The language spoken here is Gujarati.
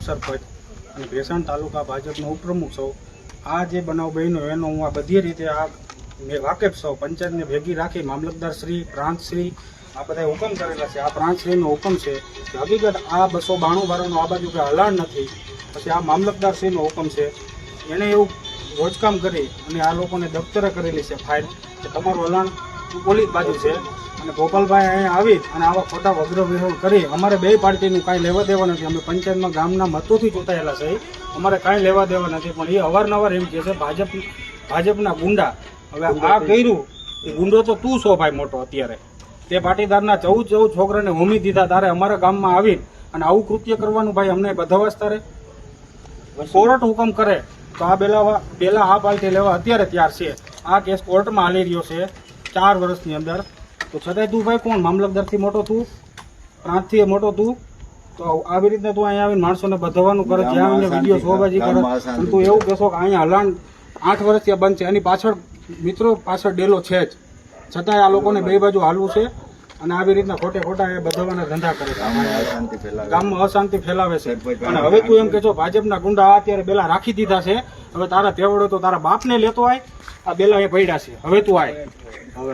ઉપસરપંચ અને ભેસાણ તાલુકા ભાજપનો ઉપપ્રમુખ છું. આ જે બનાવ બન્યો એનો હું આ બધી રીતે મેં વાકેફ છું. પંચાયતને ભેગી રાખી મામલતદાર શ્રી, પ્રાંત શ્રી આ બધા હુકમ કરેલા છે. આ પ્રાંત શ્રીનો હુકમ છે કે હકીકત આ 292 વાળાનો આ બાજુ કંઈ હલાણ નથી. પછી આ મામલતદાર શ્રીનો હુકમ છે, એણે એવું રોજકામ કરી અને આ લોકોને દફતરે કરેલી છે ફાઇલ કે તમારું હલાણ પોલીસ બાજુ છે. અને ગોપાલભાઈ અહીંયા આવી અને આવા ખોટા વગ્ર વિહોણ કરી અમારે બે પાર્ટીનું કાંઈ લેવા દેવા નથી. અમે પંચાયતમાં ગામના મતોથી ચૂંટાયેલા છે, અમારે કાંઈ લેવા દેવા નથી. પણ એ અવારનવાર એમ કહે છે ભાજપના ગુંડા. હવે આ કર્યું એ ગુંડો તો તું છો ભાઈ મોટો. અત્યારે તે પાટીદારના 14 છોકરાને હોમી દીધા, તારે અમારા ગામમાં આવી અને આવું કૃત્ય કરવાનું ભાઈ અમને બધાવાસ તારે કોર્ટ હુકમ કરે તો આ પેલા આ પાર્ટી લેવા અત્યારે તૈયાર છે. આ કેસ કોર્ટમાં હાલી રહ્યો છે 4 વર્ષની અંદર. તો છતાંય તું ભાઈ કોણ? મામલતદારથી મોટો તું, પ્રાંતથી મોટો તું. તો આવી રીતના તું અહીંયા આવીને માણસોને બધાવાનું કરે, જ્યાં આવીને વિડીયો શોબાજી કરે. અને તું એવું કહેશો કે અહીંયા હલાણ 8 વર્ષથી બંધ છે, એની પાછળ મિત્રો પાછળ ડેલો છે જ, છતાંય આ લોકોને બે બાજુ હાલવું છે અને આવી રીતના ખોટા એ બધાવાના ધંધા કરે છે, ગામમાં અશાંતિ ફેલાવે છે. અને હવે તું એમ કે છો ભાજપના ગુંડા અત્યારે બેલા રાખી દીધા છે, હવે તારા તેવડો તો તારા બાપને લેતો આય. આ બેલા એ પડ્યા છે, હવે તું આય. હવે